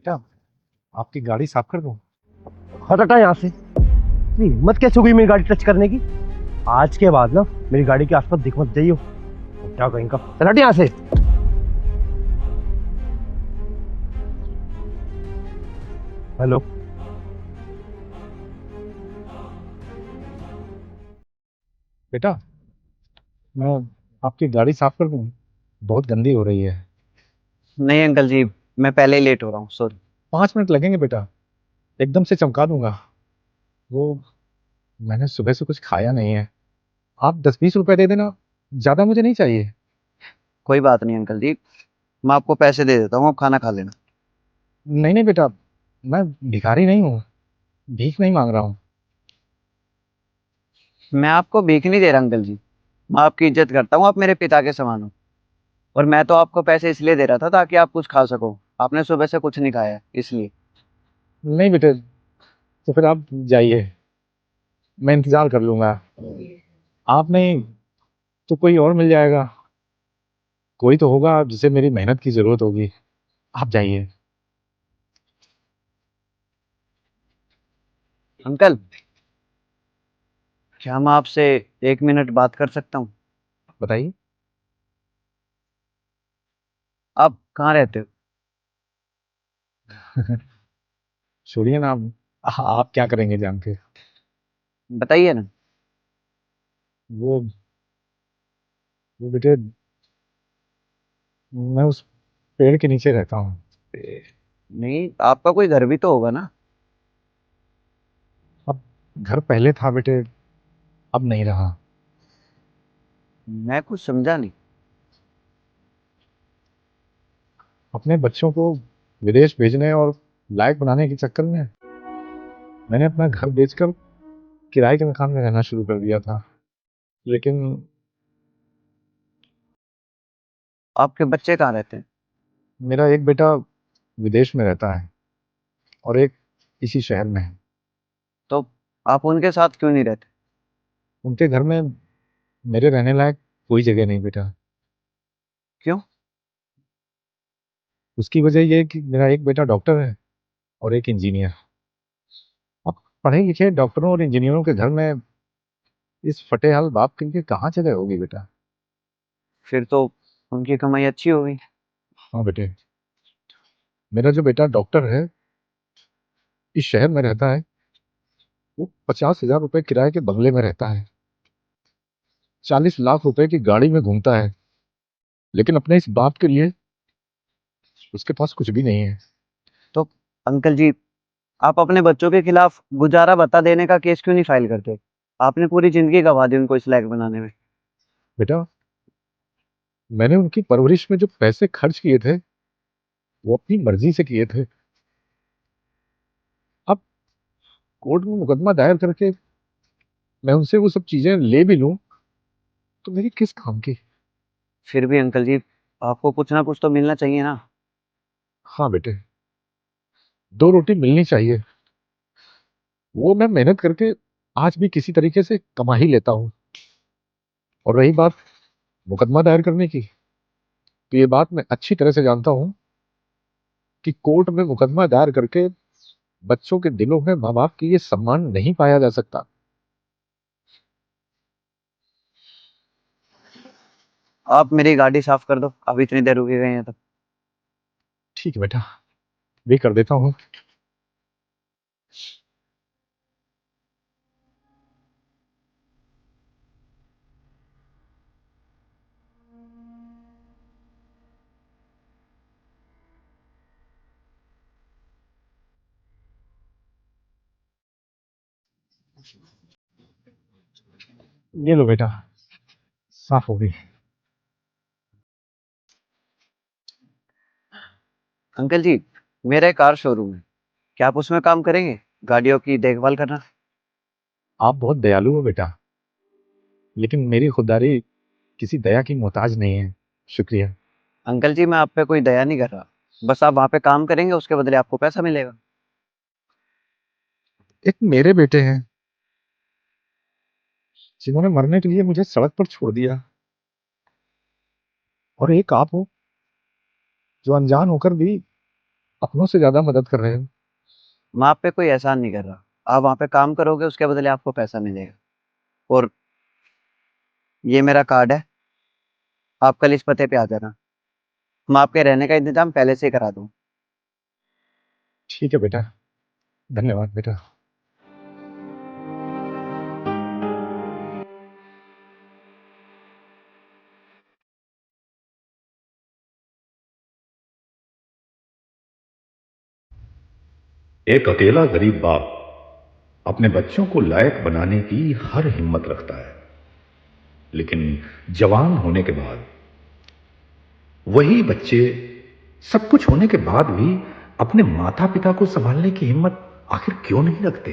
बेटा, आपकी गाड़ी साफ कर दूं? हट हटा यहाँ से। इतनी हिम्मत कैसे हुई मेरी गाड़ी टच करने की? आज के बाद ना मेरी गाड़ी के आसपास दिख मत जाइयो। क्या कहीं का, चल हट यहाँ से। हेलो। बेटा, मैं आपकी गाड़ी साफ कर दूं? बहुत गंदी हो रही है। नहीं अंकल जी, मैं पहले ही लेट हो रहा हूँ, सॉरी। 5 मिनट लगेंगे बेटा, एकदम से चमका दूंगा। वो मैंने सुबह से कुछ खाया नहीं है। आप 10-20 रुपए दे देना, ज्यादा मुझे नहीं चाहिए। कोई बात नहीं अंकल जी, मैं आपको पैसे दे देता हूँ, आप खाना खा लेना। नहीं नहीं बेटा, मैं भिखारी नहीं हूँ, भीख नहीं मांग रहा हूँ। मैं आपको भीख नहीं दे रहा अंकल जी, मैं आपकी इज्जत करता हूँ, आप मेरे पिता के समान हो। और मैं तो आपको पैसे इसलिए दे रहा था ताकि आप कुछ खा सको। आपने सुबह से कुछ नहीं खाया है, इसलिए। नहीं बेटे, तो फिर आप जाइए, मैं इंतजार कर लूंगा। आप नहीं तो कोई और मिल जाएगा। कोई तो होगा जिसे मेरी मेहनत की जरूरत होगी। आप जाइए। अंकल, क्या मैं आपसे 1 मिनट बात कर सकता हूँ? बताइए। आप कहाँ रहते हो? छोड़िए ना, आप क्या करेंगे जान के। बताइए ना। वो वो बेटे, मैं उस पेड़ के नीचे रहता हूँ। नहीं, आपका कोई घर भी तो होगा ना? अब घर पहले था बेटे, अब नहीं रहा। मैं कुछ समझा नहीं। अपने बच्चों को विदेश भेजने और लायक बनाने के चक्कर में मैंने अपना घर बेचकर किराए के मकान में रहना शुरू कर दिया था। लेकिन आपके बच्चे कहाँ रहते हैं? मेरा एक बेटा विदेश में रहता है और एक इसी शहर में है। तो आप उनके साथ क्यों नहीं रहते? उनके घर में मेरे रहने लायक कोई जगह नहीं बेटा। क्यों? उसकी वजह यह है कि मेरा एक बेटा डॉक्टर है और एक इंजीनियर। अब पढ़े लिखे डॉक्टरों और इंजीनियरों के घर में इस फटेहाल बाप के लिए कहाँ जगह होगी बेटा। फिर तो उनकी कमाई अच्छी होगी। हाँ बेटे, मेरा जो बेटा डॉक्टर है इस शहर में रहता है। वो 50,000 रुपए किराए के बंगले में रहता है, 40 लाख रुपए की गाड़ी में घूमता है। लेकिन अपने इस बाप के लिए उसके पास कुछ भी नहीं है। तो अंकल जी, आप अपने बच्चों के खिलाफ गुजारा भत्ता देने का केस क्यों नहीं फाइल करते? आपने पूरी जिंदगी गंवा दी उनको इस लायक बनाने में। बेटा, मैंने उनकी परवरिश में जो पैसे खर्च किए थे वो अपनी मर्जी से किए थे। अब कोर्ट में मुकदमा दायर करके मैं उनसे वो सब चीजें ले भी लूं तो मेरी किस काम की। फिर भी अंकल जी, आपको कुछ ना कुछ तो मिलना चाहिए ना। हाँ बेटे, 2 रोटी मिलनी चाहिए। वो मैं मेहनत करके आज भी किसी तरीके से कमा ही लेता हूँ। और रही बात मुकदमा दायर करने की, तो ये बात मैं अच्छी तरह से जानता हूँ कि कोर्ट में मुकदमा दायर करके बच्चों के दिलों में माँ बाप की ये सम्मान नहीं पाया जा सकता। आप मेरी गाड़ी साफ कर दो, अब इतनी देर रुके गए हैं तब। ठीक है बेटा, भी कर देता हूँ। ये लो बेटा, साफ हो गई। अंकल जी, मेरा एक कार शोरूम है, क्या आप उसमें काम करेंगे? गाड़ियों की देखभाल करना। आप बहुत दयालु हो बेटा, लेकिन मेरी खुददारी किसी दया की मोहताज नहीं है। शुक्रिया। अंकल जी, मैं आप पे कोई दया नहीं कर रहा, बस आप वहां पे काम करेंगे, उसके बदले आपको पैसा मिलेगा। एक मेरे बेटे हैं जिन्होंने मरने के लिए मुझे सड़क पर छोड़ दिया, और एक आप हो जो अनजान होकर भी अपनों से ज्यादा मदद कर रहे हो। मैं आप पे कोई एहसान नहीं कर रहा। आप वहाँ पे काम करोगे, उसके बदले आपको पैसा मिलेगा। और ये मेरा कार्ड है, आप कल इस पते पे आ जाना। मैं आपके रहने का इंतजाम पहले से ही करा दूँ। ठीक है बेटा, धन्यवाद बेटा। एक अकेला गरीब बाप अपने बच्चों को लायक बनाने की हर हिम्मत रखता है, लेकिन जवान होने के बाद वही बच्चे सब कुछ होने के बाद भी अपने माता पिता को संभालने की हिम्मत आखिर क्यों नहीं रखते?